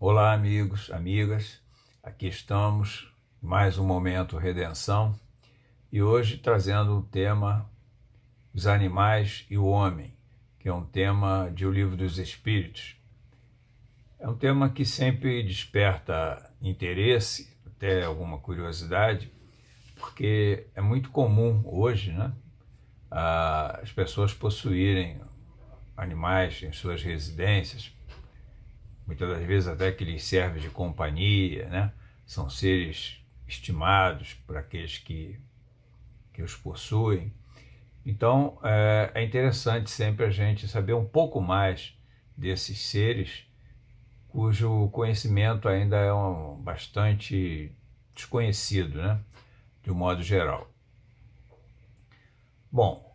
Olá, amigos, amigas. Aqui estamos, mais um Momento Redenção, e hoje trazendo o tema Os Animais e o Homem, que é um tema de O Livro dos Espíritos. É um tema que sempre desperta interesse, até alguma curiosidade, porque é muito comum hoje, né, as pessoas possuírem animais em suas residências, muitas das vezes até que lhes serve de companhia, né? São seres estimados por aqueles que os possuem. Então, é interessante sempre a gente saber um pouco mais desses seres cujo conhecimento ainda é bastante desconhecido, né? De um modo geral. Bom,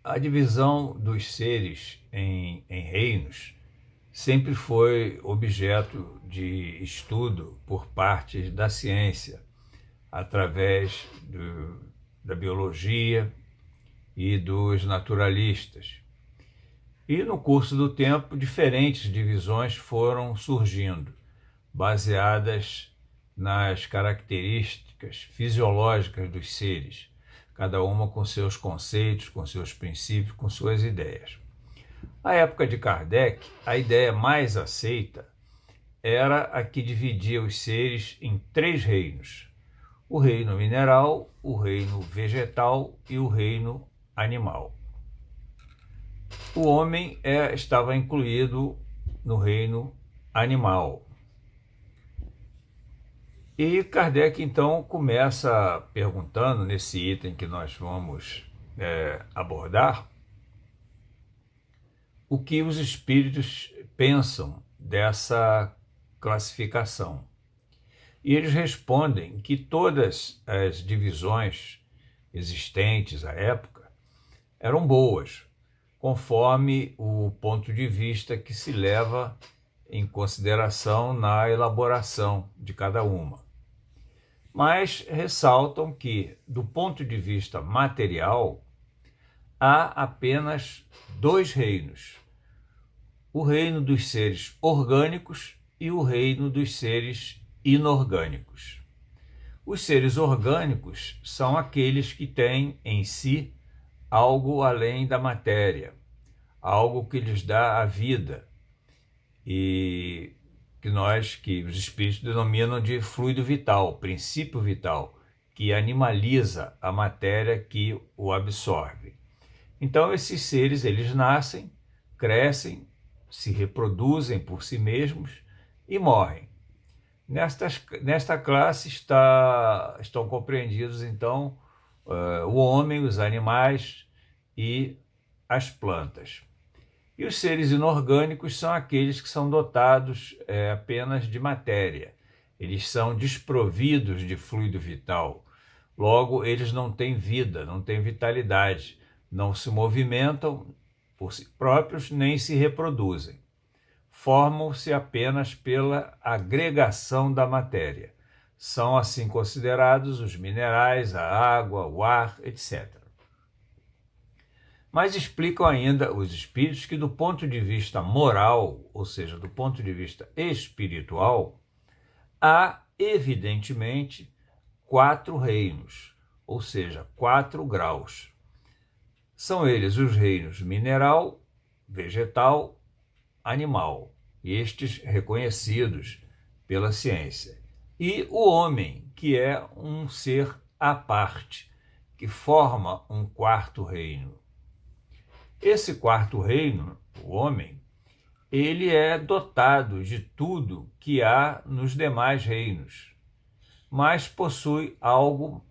a divisão dos seres em reinos sempre foi objeto de estudo por parte da ciência, através da biologia e dos naturalistas. E no curso do tempo, diferentes divisões foram surgindo, baseadas nas características fisiológicas dos seres, cada uma com seus conceitos, com seus princípios, com suas ideias. Na época de Kardec, a ideia mais aceita era a que dividia os seres em 3 reinos: o reino mineral, o reino vegetal e o reino animal. O homem estava incluído no reino animal. E Kardec, então, começa perguntando, nesse item que nós vamos abordar, o que os espíritos pensam dessa classificação. E eles respondem que todas as divisões existentes à época eram boas, conforme o ponto de vista que se leva em consideração na elaboração de cada uma. Mas ressaltam que, do ponto de vista material, há apenas 2 reinos: o reino dos seres orgânicos e o reino dos seres inorgânicos. Os seres orgânicos são aqueles que têm em si algo além da matéria, algo que lhes dá a vida, e que os espíritos denominam de fluido vital, princípio vital, que animaliza a matéria que o absorve. Então, esses seres, eles nascem, crescem, se reproduzem por si mesmos e morrem. Nesta classe estão compreendidos, então, o homem, os animais e as plantas. E os seres inorgânicos são aqueles que são dotados apenas de matéria. Eles são desprovidos de fluido vital. Logo, eles não têm vida, não têm vitalidade, não se movimentam por si próprios, nem se reproduzem. Formam-se apenas pela agregação da matéria. São assim considerados os minerais, a água, o ar, etc. Mas explicam ainda os espíritos que, do ponto de vista moral, ou seja, do ponto de vista espiritual, há, evidentemente, 4 reinos, ou seja, 4 graus. São eles os reinos mineral, vegetal, animal, estes reconhecidos pela ciência, e o homem, que é um ser à parte, que forma um 4º reino. Esse 4º reino, o homem, ele é dotado de tudo que há nos demais reinos, mas possui algo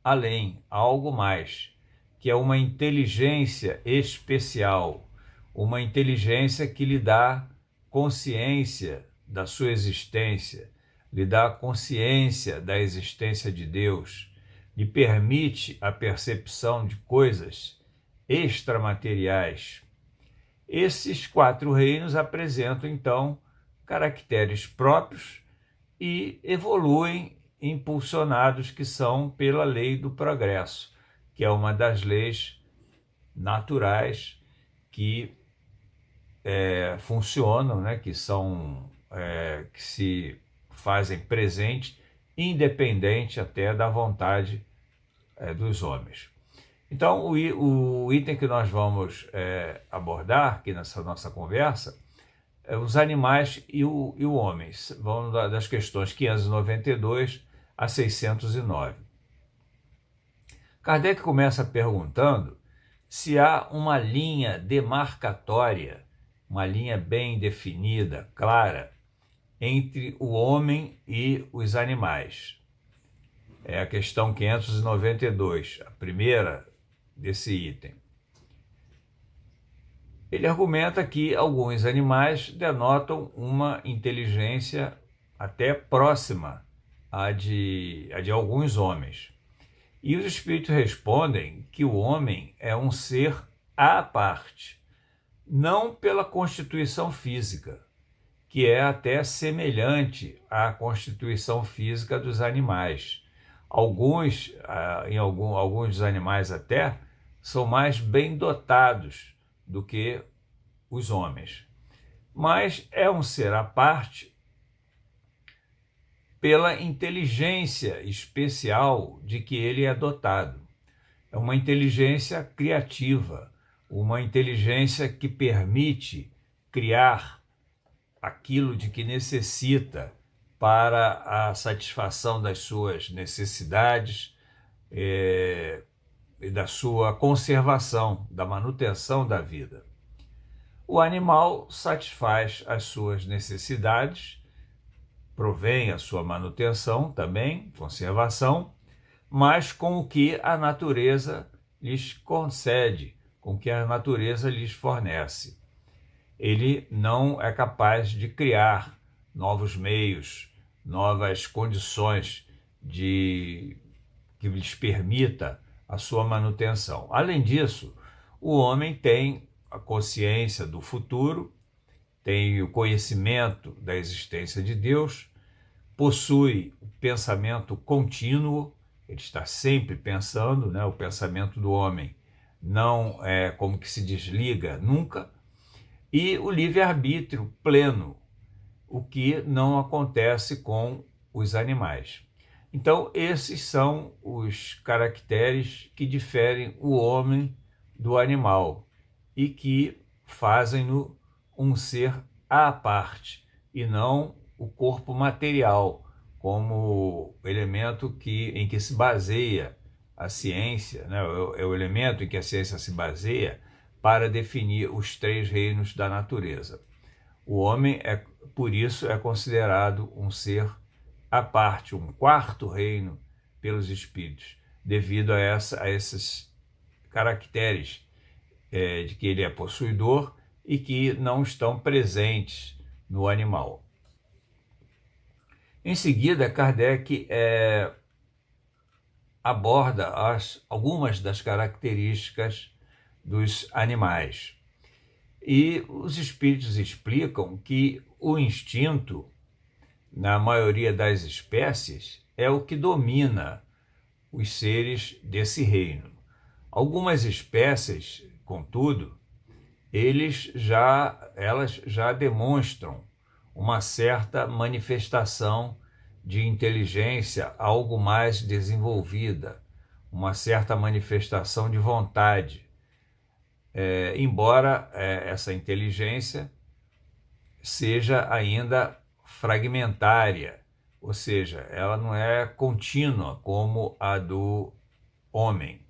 além, algo mais, que é uma inteligência especial, uma inteligência que lhe dá consciência da sua existência, lhe dá consciência da existência de Deus, lhe permite a percepção de coisas extramateriais. Esses 4 reinos apresentam, então, caracteres próprios e evoluem impulsionados que são pela lei do progresso, que é uma das leis naturais que funcionam, né, que se fazem presentes, independente até da vontade dos homens. Então, o item que nós vamos abordar aqui nessa nossa conversa é os animais e o homem. Vamos das questões 592 a 609. Kardec começa perguntando se há uma linha demarcatória, uma linha bem definida, clara, entre o homem e os animais. É a questão 592, a primeira desse item. Ele argumenta que alguns animais denotam uma inteligência até próxima à de alguns homens. E os espíritos respondem que o homem é um ser à parte, não pela constituição física, que é até semelhante à constituição física dos animais. Alguns dos animais até são mais bem dotados do que os homens. Mas é um ser à parte pela inteligência especial de que ele é dotado. É uma inteligência criativa, uma inteligência que permite criar aquilo de que necessita para a satisfação das suas necessidades e da sua conservação, da manutenção da vida. O animal satisfaz as suas necessidades, provém a sua manutenção também, conservação, mas com o que a natureza lhes concede, com o que a natureza lhes fornece. Ele não é capaz de criar novos meios, novas condições que lhes permita a sua manutenção. Além disso, o homem tem a consciência do futuro, tem o conhecimento da existência de Deus, possui o pensamento contínuo, ele está sempre pensando, né? O pensamento do homem não é como que se desliga nunca, e o livre-arbítrio pleno, o que não acontece com os animais. Então, esses são os caracteres que diferem o homem do animal e que fazem-no um ser à parte e não o corpo material como elemento em que se baseia a ciência, né? É o elemento em que a ciência se baseia para definir os três reinos da natureza. O homem, por isso, é considerado um ser à parte, um quarto reino pelos espíritos, devido a esses caracteres de que ele é possuidor e que não estão presentes no animal. Em seguida, Kardec aborda algumas das características dos animais. E os espíritos explicam que o instinto, na maioria das espécies, é o que domina os seres desse reino. Algumas espécies, contudo, elas já demonstram uma certa manifestação de inteligência algo mais desenvolvida, uma certa manifestação de vontade, embora essa inteligência seja ainda fragmentária, ou seja, ela não é contínua como a do homem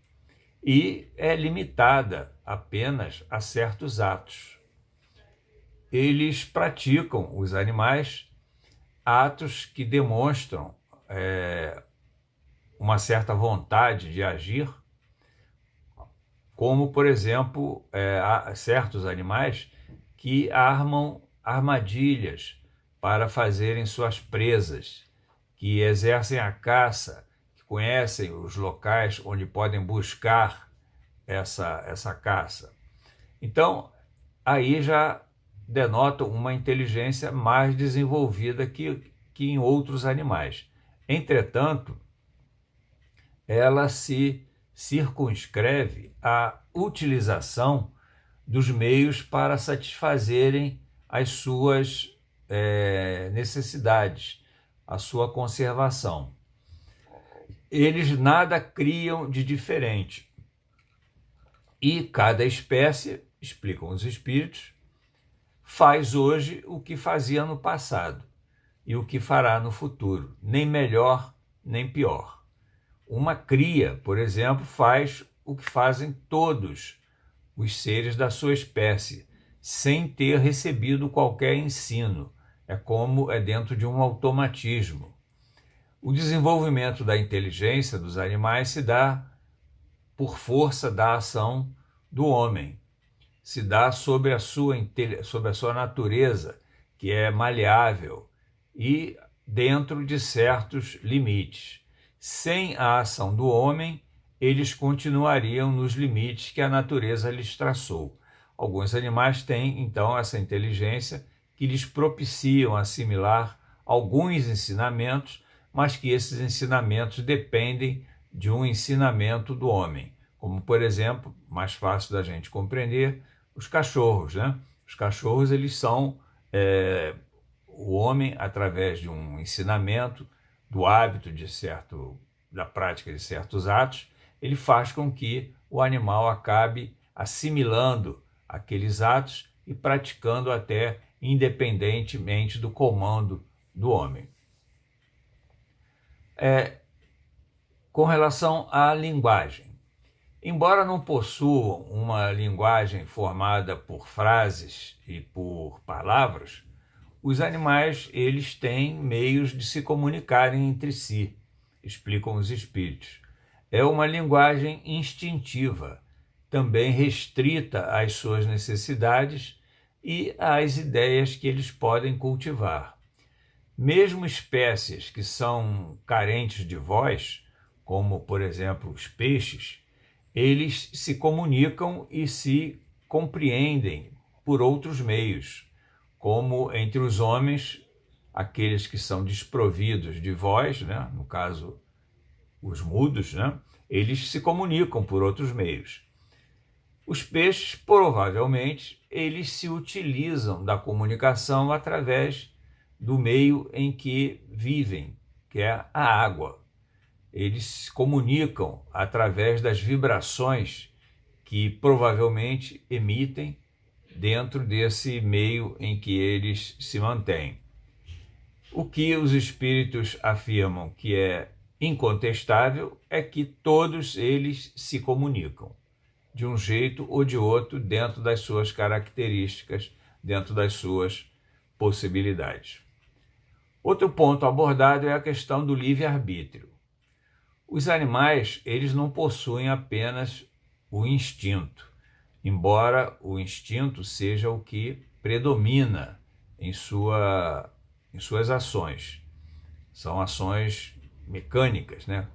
e é limitada apenas a certos atos. Eles praticam, os animais, atos que demonstram uma certa vontade de agir, como, por exemplo, há certos animais que armam armadilhas para fazerem suas presas, que exercem a caça, que conhecem os locais onde podem buscar essa caça. Então, aí já denotam uma inteligência mais desenvolvida que em outros animais. Entretanto, ela se circunscreve à utilização dos meios para satisfazerem as suas necessidades, a sua conservação. Eles nada criam de diferente. E cada espécie, explicam os espíritos, faz hoje o que fazia no passado e o que fará no futuro, nem melhor nem pior. Uma cria, por exemplo, faz o que fazem todos os seres da sua espécie, sem ter recebido qualquer ensino. É dentro de um automatismo. O desenvolvimento da inteligência dos animais se dá por força da ação do homem, se dá sobre a sua natureza, que é maleável, e dentro de certos limites. Sem a ação do homem, eles continuariam nos limites que a natureza lhes traçou. Alguns animais têm, então, essa inteligência que lhes propiciam assimilar alguns ensinamentos, mas que esses ensinamentos dependem de um ensinamento do homem. Como, por exemplo, mais fácil da gente compreender, os cachorros, né? Os cachorros, eles são o homem, através de um ensinamento, do hábito da prática de certos atos, ele faz com que o animal acabe assimilando aqueles atos e praticando até independentemente do comando do homem. Com relação à linguagem, embora não possuam uma linguagem formada por frases e por palavras, os animais, eles têm meios de se comunicarem entre si, explicam os espíritos. É uma linguagem instintiva, também restrita às suas necessidades e às ideias que eles podem cultivar. Mesmo espécies que são carentes de voz, como, por exemplo, os peixes, eles se comunicam e se compreendem por outros meios, como entre os homens, aqueles que são desprovidos de voz, né? No caso, os mudos, né? Eles se comunicam por outros meios. Os peixes, provavelmente, eles se utilizam da comunicação através do meio em que vivem, que é a água. Eles se comunicam através das vibrações que provavelmente emitem dentro desse meio em que eles se mantêm. O que os espíritos afirmam que é incontestável é que todos eles se comunicam, de um jeito ou de outro, dentro das suas características, dentro das suas possibilidades. Outro ponto abordado é a questão do livre-arbítrio. Os animais, eles não possuem apenas o instinto, embora o instinto seja o que predomina em suas ações. São ações mecânicas, né?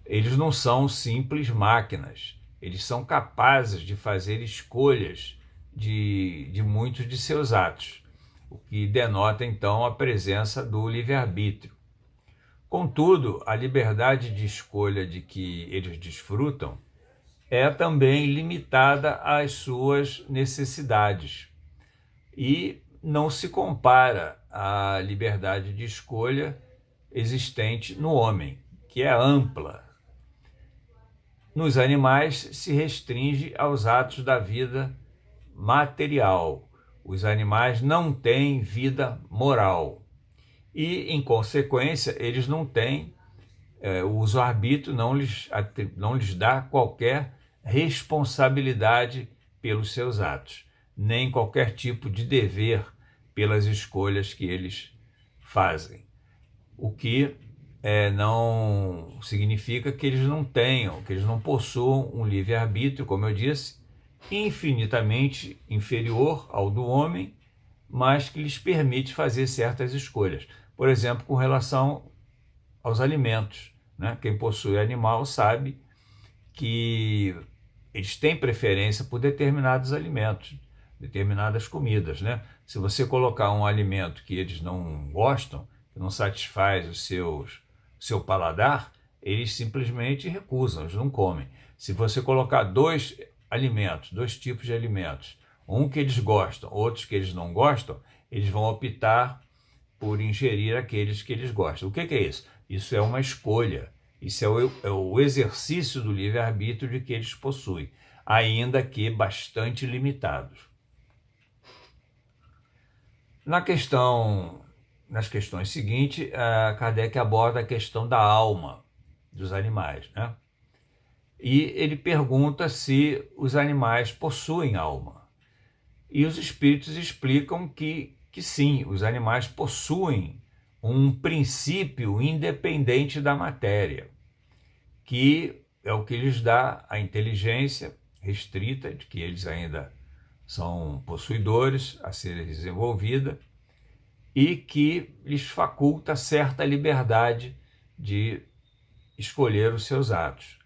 Eles não são simples máquinas, eles são capazes de fazer escolhas de muitos de seus atos, o que denota então a presença do livre-arbítrio. Contudo, a liberdade de escolha de que eles desfrutam é também limitada às suas necessidades e não se compara à liberdade de escolha existente no homem, que é ampla. Nos animais se restringe aos atos da vida material. Os animais não têm vida moral e, em consequência, eles não têm, o uso-arbítrio não lhes dá qualquer responsabilidade pelos seus atos, nem qualquer tipo de dever pelas escolhas que eles fazem. O que não significa que eles não tenham, que eles não possuam um livre-arbítrio, como eu disse, infinitamente inferior ao do homem, mas que lhes permite fazer certas escolhas. Por exemplo, com relação aos alimentos, né? Quem possui animal sabe que eles têm preferência por determinados alimentos, determinadas comidas, né? Se você colocar um alimento que eles não gostam, que não satisfaz o seu paladar, eles simplesmente recusam, eles não comem. Se você colocar dois alimentos, dois tipos de alimentos, um que eles gostam, outros que eles não gostam, eles vão optar por ingerir aqueles que eles gostam. O que é isso? Isso é uma escolha, isso é o exercício do livre-arbítrio de que eles possuem, ainda que bastante limitados. Nas questões seguintes, Kardec aborda a questão da alma dos animais, né? E ele pergunta se os animais possuem alma. E os espíritos explicam que sim, os animais possuem um princípio independente da matéria, que é o que lhes dá a inteligência restrita, de que eles ainda são possuidores a ser desenvolvida, e que lhes faculta certa liberdade de escolher os seus atos.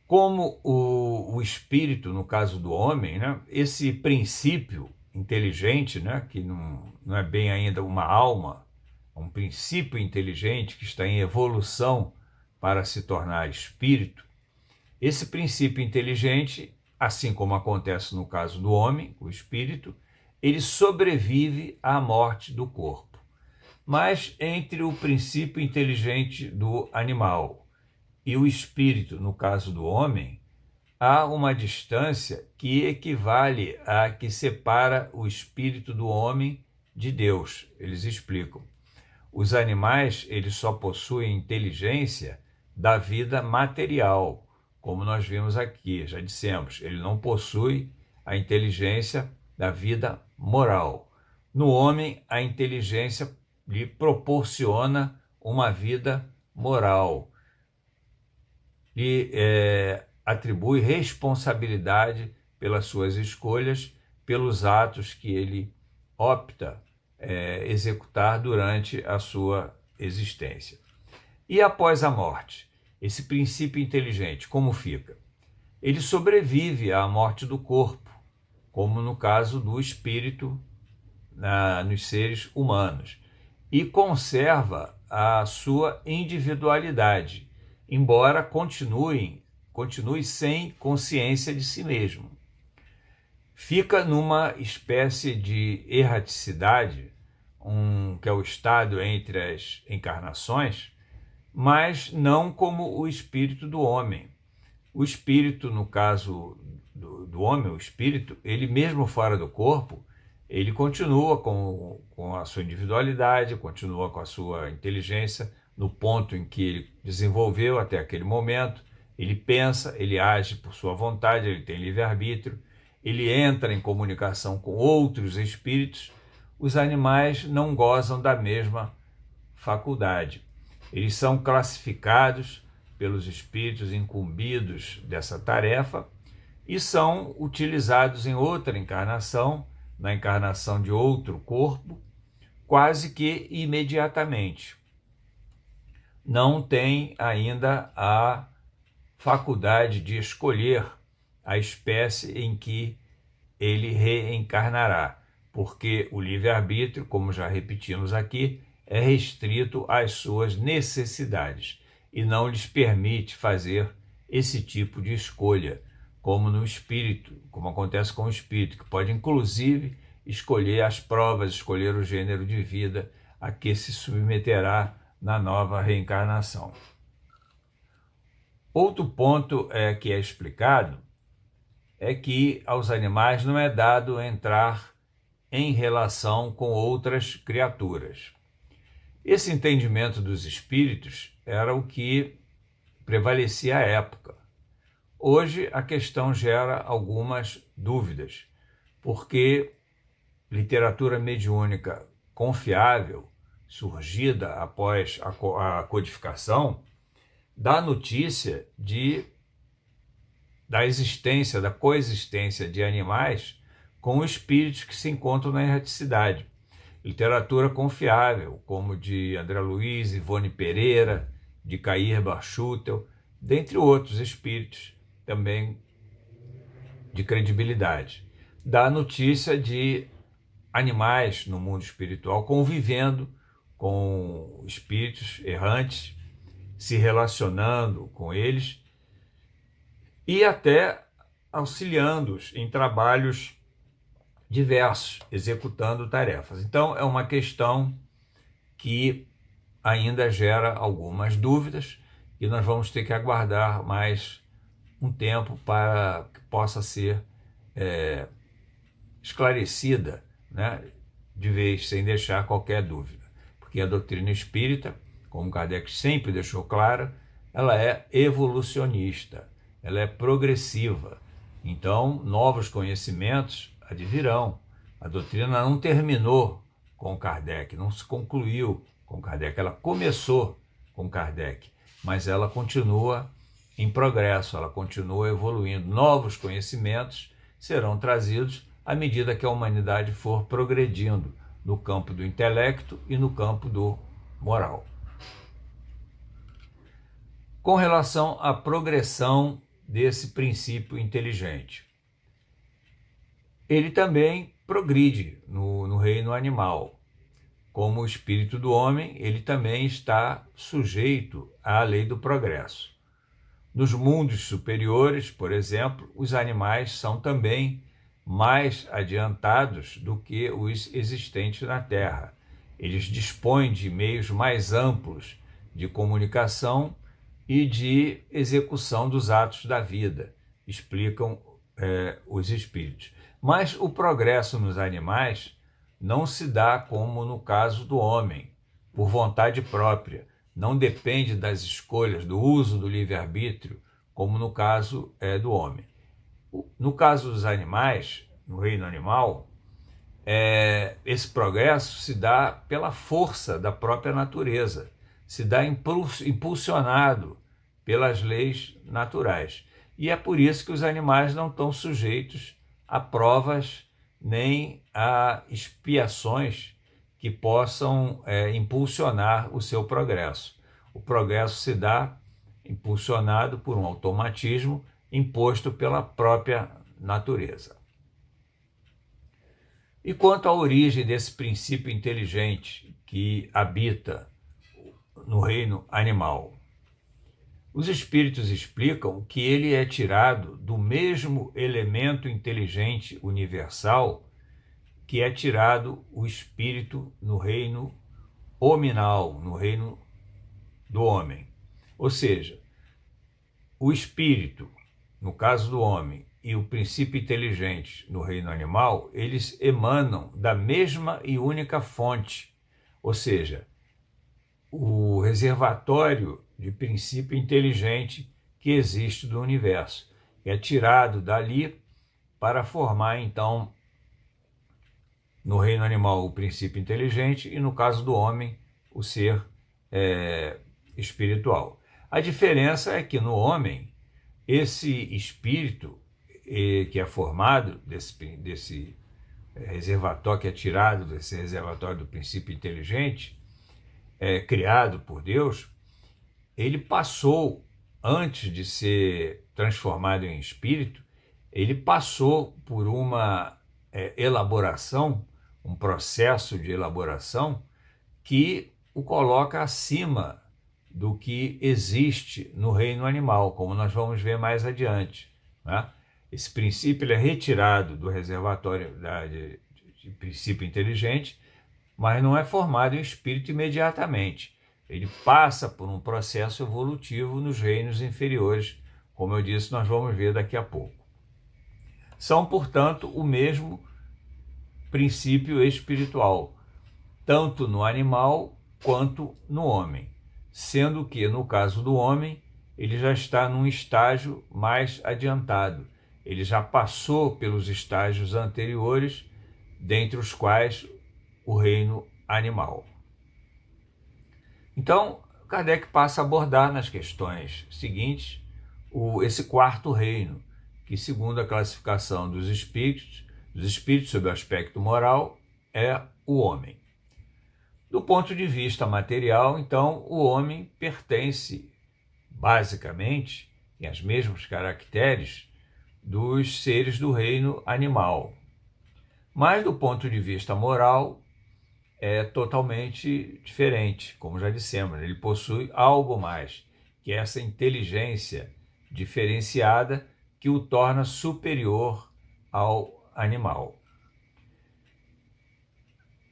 Como o espírito, no caso do homem, né, esse princípio inteligente, né, que não é bem ainda uma alma, é um princípio inteligente que está em evolução para se tornar espírito, esse princípio inteligente, assim como acontece no caso do homem, o espírito, ele sobrevive à morte do corpo. Mas entre o princípio inteligente do animal e o espírito, no caso do homem, há uma distância que equivale à que separa o espírito do homem de Deus. Eles explicam. Os animais, eles só possuem inteligência da vida material, como nós vimos aqui, já dissemos, ele não possui a inteligência da vida moral. No homem, a inteligência lhe proporciona uma vida moral, lhe atribui responsabilidade pelas suas escolhas, pelos atos que ele opta executar durante a sua existência. E após a morte, esse princípio inteligente, como fica? Ele sobrevive à morte do corpo, como no caso do espírito nos seres humanos, e conserva a sua individualidade, embora continue sem consciência de si mesmo. Fica numa espécie de erraticidade, que é o estado entre as encarnações, mas não como o espírito do homem. O espírito, no caso do homem, o espírito, ele mesmo fora do corpo, ele continua com a sua individualidade, continua com a sua inteligência no ponto em que ele desenvolveu até aquele momento. Ele pensa, ele age por sua vontade, ele tem livre-arbítrio, ele entra em comunicação com outros espíritos. Os animais não gozam da mesma faculdade. Eles são classificados pelos espíritos incumbidos dessa tarefa e são utilizados em outra encarnação, na encarnação de outro corpo, quase que imediatamente. Não tem ainda a faculdade de escolher a espécie em que ele reencarnará, porque o livre-arbítrio, como já repetimos aqui, é restrito às suas necessidades e não lhes permite fazer esse tipo de escolha, como no espírito, como acontece com o espírito, que pode inclusive escolher as provas, escolher o gênero de vida a que se submeterá na nova reencarnação. Outro ponto que é explicado é que aos animais não é dado entrar em relação com outras criaturas. Esse entendimento dos espíritos era o que prevalecia à época. Hoje a questão gera algumas dúvidas, porque literatura mediúnica confiável, surgida após a codificação, dá notícia da existência, da coexistência de animais com espíritos que se encontram na erraticidade. Literatura confiável, como de André Luiz, Ivone Pereira, de Cair Barchutel, dentre outros espíritos também de credibilidade. Dá notícia de animais no mundo espiritual convivendo com espíritos errantes, se relacionando com eles e até auxiliando-os em trabalhos diversos, executando tarefas. Então, é uma questão que ainda gera algumas dúvidas e nós vamos ter que aguardar mais um tempo para que possa ser esclarecida, né, de vez, sem deixar qualquer dúvida. Porque a doutrina espírita, como Kardec sempre deixou claro, ela é evolucionista, ela é progressiva. Então, novos conhecimentos advirão. A doutrina não terminou com Kardec, não se concluiu com Kardec, ela começou com Kardec, mas ela continua em progresso, ela continua evoluindo. Novos conhecimentos serão trazidos à medida que a humanidade for progredindo no campo do intelecto e no campo do moral. Com relação à progressão desse princípio inteligente, ele também progride no reino animal. Como o espírito do homem, ele também está sujeito à lei do progresso. Nos mundos superiores, por exemplo, os animais são também mais adiantados do que os existentes na Terra. Eles dispõem de meios mais amplos de comunicação e de execução dos atos da vida, explicam os espíritos. Mas o progresso nos animais não se dá como no caso do homem, por vontade própria, não depende das escolhas, do uso do livre-arbítrio, como no caso do homem. No caso dos animais, no reino animal, esse progresso se dá pela força da própria natureza, se dá impulsionado pelas leis naturais. E é por isso que os animais não estão sujeitos a provas nem a expiações que possam impulsionar o seu progresso. O progresso se dá impulsionado por um automatismo imposto pela própria natureza. E quanto à origem desse princípio inteligente que habita no reino animal, os espíritos explicam que ele é tirado do mesmo elemento inteligente universal que é tirado o espírito no reino hominal, no reino do homem. Ou seja, o espírito, no caso do homem, e o princípio inteligente no reino animal, eles emanam da mesma e única fonte, ou seja, o reservatório de princípio inteligente que existe do universo. É tirado dali para formar, então, no reino animal, o princípio inteligente e, no caso do homem, o ser espiritual. A diferença é que no homem, esse espírito que é formado desse reservatório, que é tirado desse reservatório do princípio inteligente, criado por Deus, ele passou, antes de ser transformado em espírito, ele passou por uma elaboração, um processo de elaboração que o coloca acima do que existe no reino animal, como nós vamos ver mais adiante, né? Esse princípio ele é retirado do reservatório de princípio inteligente, mas não é formado em espírito imediatamente. Ele passa por um processo evolutivo nos reinos inferiores, como eu disse, nós vamos ver daqui a pouco. São, portanto, o mesmo princípio espiritual, tanto no animal quanto no homem, sendo que, no caso do homem, ele já está num estágio mais adiantado. Ele já passou pelos estágios anteriores, dentre os quais o reino animal. Então, Kardec passa a abordar nas questões seguintes esse quarto reino, que, segundo a classificação dos espíritos sob o aspecto moral, é o homem. Do ponto de vista material, então, o homem pertence, basicamente, tem os mesmos caracteres dos seres do reino animal. Mas, do ponto de vista moral, é totalmente diferente, como já dissemos. Ele possui algo mais, que é essa inteligência diferenciada que o torna superior ao animal.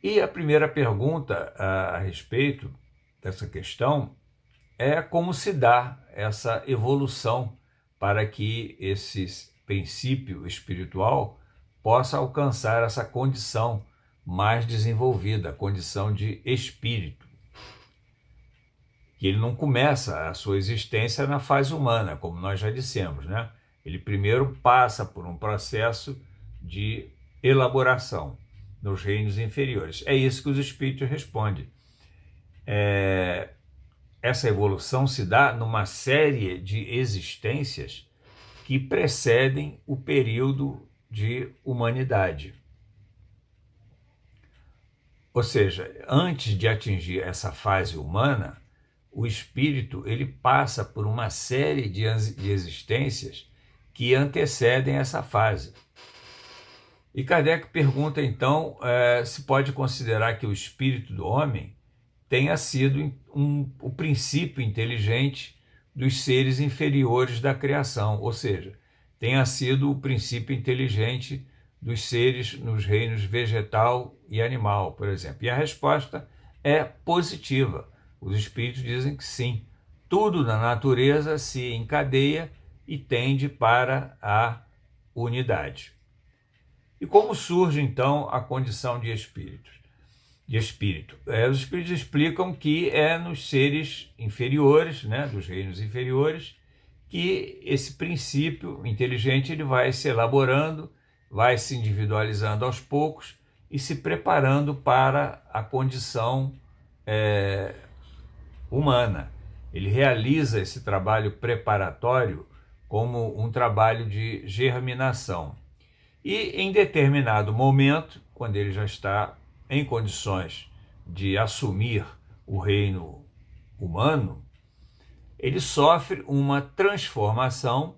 E a primeira pergunta a respeito dessa questão é como se dá essa evolução para que esse princípio espiritual possa alcançar essa condição mais desenvolvida, a condição de espírito. Que ele não começa a sua existência na fase humana, como nós já dissemos, né? Ele primeiro passa por um processo de elaboração nos reinos inferiores. É isso que os espíritos respondem. Essa evolução se dá numa série de existências que precedem o período de humanidade. Ou seja, antes de atingir essa fase humana, o espírito ele passa por uma série de existências que antecedem essa fase. E Kardec pergunta então se pode considerar que o espírito do homem tenha sido o princípio inteligente dos seres inferiores da criação, ou seja, tenha sido o princípio inteligente dos seres nos reinos vegetal e animal, por exemplo. E a resposta é positiva. Os espíritos dizem que sim. Tudo na natureza se encadeia e tende para a unidade. E como surge, então, a condição de espírito? Os espíritos explicam que é nos seres inferiores, né, dos reinos inferiores, que esse princípio inteligente ele vai se elaborando, vai se individualizando aos poucos e se preparando para a condição humana. Ele realiza esse trabalho preparatório como um trabalho de germinação. E em determinado momento, quando ele já está em condições de assumir o reino humano, ele sofre uma transformação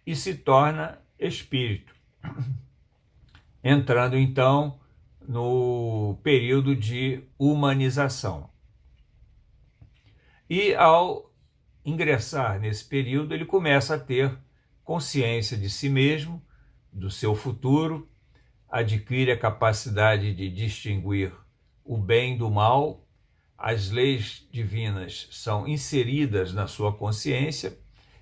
e se torna espírito, entrando então no período de humanização. E ao ingressar nesse período, ele começa a ter consciência de si mesmo, do seu futuro, adquire a capacidade de distinguir o bem do mal, as leis divinas são inseridas na sua consciência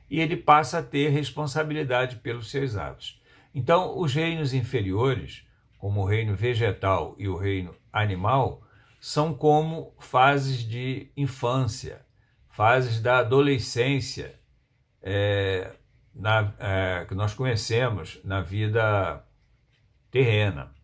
e ele passa a ter responsabilidade pelos seus atos. Então, os reinos inferiores, como o reino vegetal e o reino animal, são como fases de infância, fases da adolescência, que nós conhecemos na vida terrena.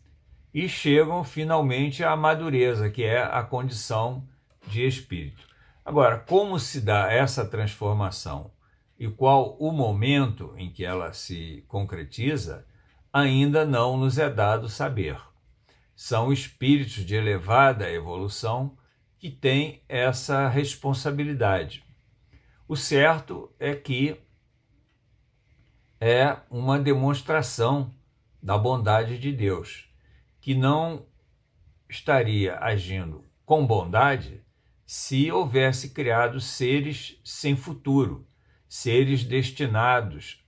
E chegam finalmente à madureza, que é a condição de espírito. Agora, como se dá essa transformação e qual o momento em que ela se concretiza, ainda não nos é dado saber. São espíritos de elevada evolução que têm essa responsabilidade. O certo é que é uma demonstração da bondade de Deus, que não estaria agindo com bondade se houvesse criado seres sem futuro, seres destinados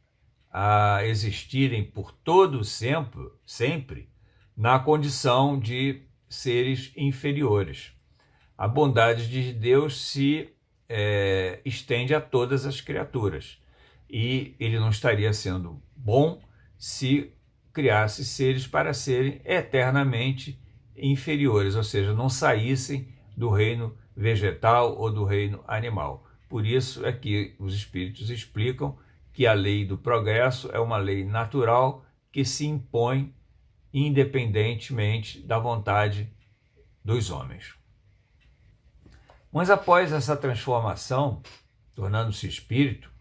a existirem por todo sempre na condição de seres inferiores. A bondade de Deus se estende a todas as criaturas e ele não estaria sendo bom se criasse seres para serem eternamente inferiores, ou seja, não saíssem do reino vegetal ou do reino animal. Por isso é que os espíritos explicam que a lei do progresso é uma lei natural que se impõe independentemente da vontade dos homens. Mas após essa transformação, tornando-se espírito,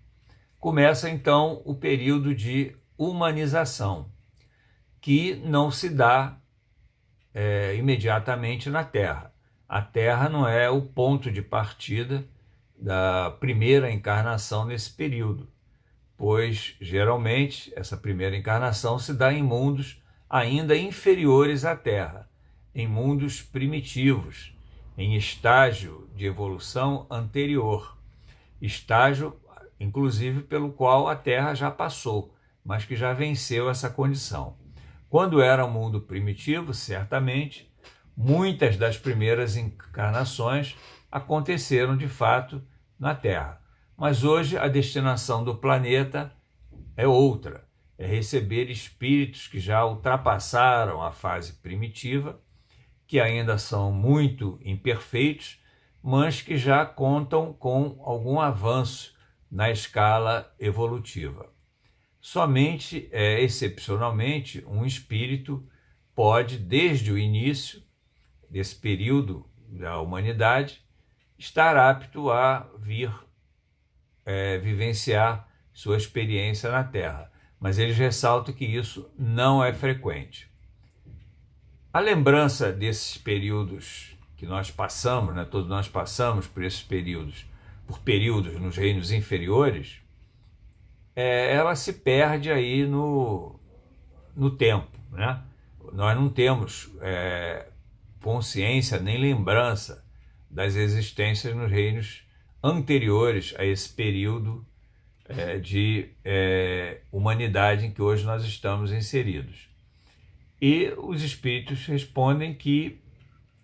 começa então o período de humanização, que não se dá imediatamente na Terra. A Terra não é o ponto de partida da primeira encarnação nesse período, pois geralmente essa primeira encarnação se dá em mundos ainda inferiores à Terra, em mundos primitivos, em estágio de evolução anterior, estágio inclusive pelo qual a Terra já passou, mas que já venceu essa condição. Quando era um mundo primitivo, certamente, muitas das primeiras encarnações aconteceram de fato na Terra. Mas hoje a destinação do planeta é outra, é receber espíritos que já ultrapassaram a fase primitiva, que ainda são muito imperfeitos, mas que já contam com algum avanço na escala evolutiva. Somente, excepcionalmente, um espírito pode, desde o início desse período da humanidade, estar apto a vir vivenciar sua experiência na Terra. Mas eles ressaltam que isso não é frequente. A lembrança desses períodos que nós passamos, né, todos nós passamos por esses períodos, nos reinos inferiores, ela se perde aí no tempo, né? Nós não temos consciência nem lembrança das existências nos reinos anteriores a esse período de humanidade em que hoje nós estamos inseridos. E os espíritos respondem que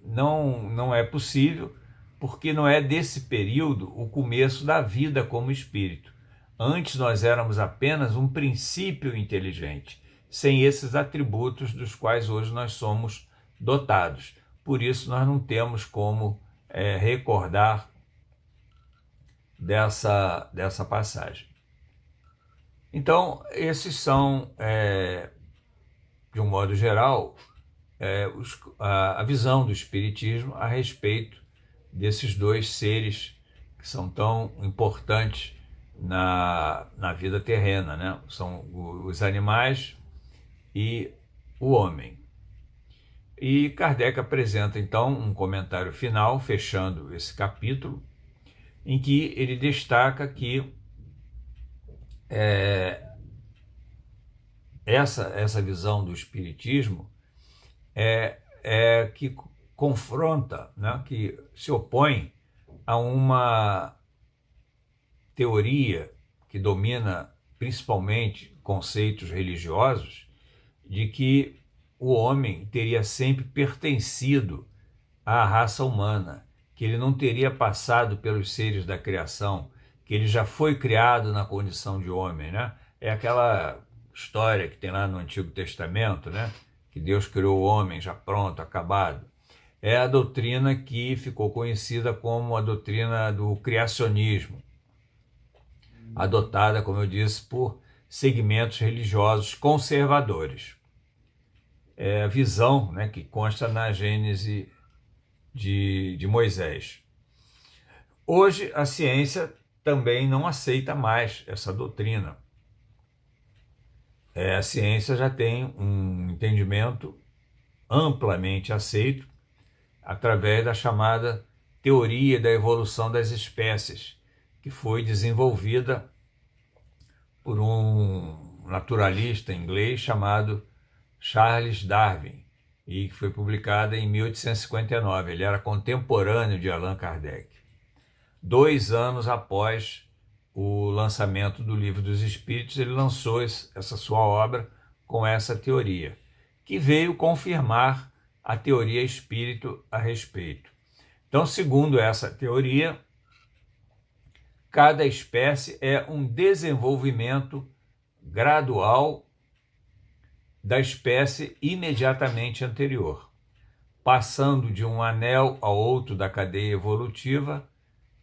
não é possível, porque não é desse período o começo da vida como espírito. Antes nós éramos apenas um princípio inteligente, sem esses atributos dos quais hoje nós somos dotados. Por isso nós não temos como recordar dessa passagem. Então, esses são, de um modo geral, a visão do Espiritismo a respeito desses dois seres que são tão importantes na vida terrena, né? São os animais e o homem. E Kardec apresenta, então, um comentário final, fechando esse capítulo, em que ele destaca que essa visão do Espiritismo que confronta, né, que se opõe a uma teoria que domina principalmente conceitos religiosos de que o homem teria sempre pertencido à raça humana, que ele não teria passado pelos seres da criação, que ele já foi criado na condição de homem, né? É aquela história que tem lá no Antigo Testamento, né? Que Deus criou o homem já pronto, acabado. É a doutrina que ficou conhecida como a doutrina do criacionismo, adotada, como eu disse, por segmentos religiosos conservadores. É a visão, né, que consta na Gênese de Moisés. Hoje, a ciência também não aceita mais essa doutrina. A ciência já tem um entendimento amplamente aceito através da chamada teoria da evolução das espécies, que foi desenvolvida por um naturalista inglês chamado Charles Darwin, e que foi publicada em 1859. Ele era contemporâneo de Allan Kardec. 2 anos após o lançamento do Livro dos Espíritos, ele lançou essa sua obra com essa teoria, que veio confirmar a teoria espírito a respeito. Então, segundo essa teoria, cada espécie é um desenvolvimento gradual da espécie imediatamente anterior, passando de um anel ao outro da cadeia evolutiva,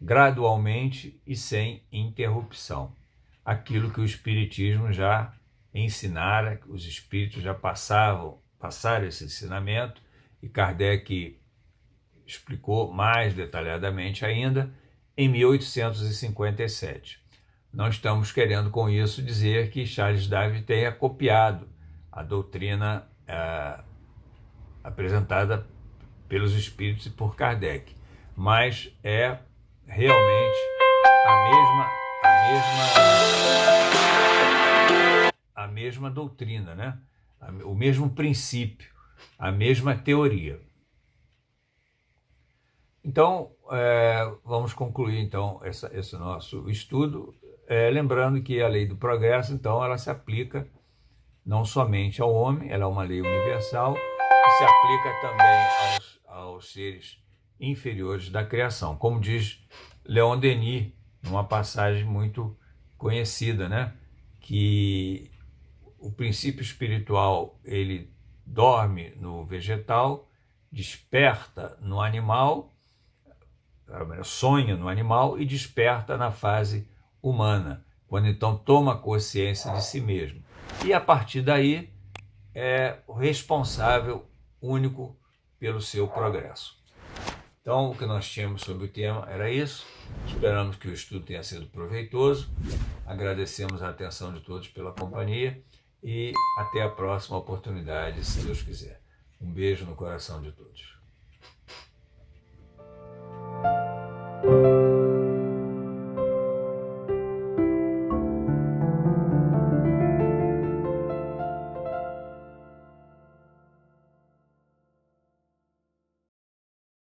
gradualmente e sem interrupção. Aquilo que o Espiritismo já ensinara, que os espíritos já passaram esse ensinamento, e Kardec explicou mais detalhadamente ainda em 1857. Não estamos querendo com isso dizer que Charles Darwin tenha copiado a doutrina apresentada pelos espíritos e por Kardec, mas é realmente a mesma doutrina, né? O mesmo princípio, a mesma teoria. Então, vamos concluir então esse nosso estudo lembrando que a lei do progresso, então, ela se aplica não somente ao homem, ela é uma lei universal, que se aplica também aos seres inferiores da criação. Como diz Leon Denis, numa passagem muito conhecida, né? Que o princípio espiritual, ele dorme no vegetal, desperta no animal, sonha no animal e desperta na fase humana, quando então toma consciência de si mesmo. E a partir daí é o responsável único pelo seu progresso. Então, o que nós tínhamos sobre o tema era isso. Esperamos que o estudo tenha sido proveitoso. Agradecemos a atenção de todos pela companhia e até a próxima oportunidade, se Deus quiser. Um beijo no coração de todos.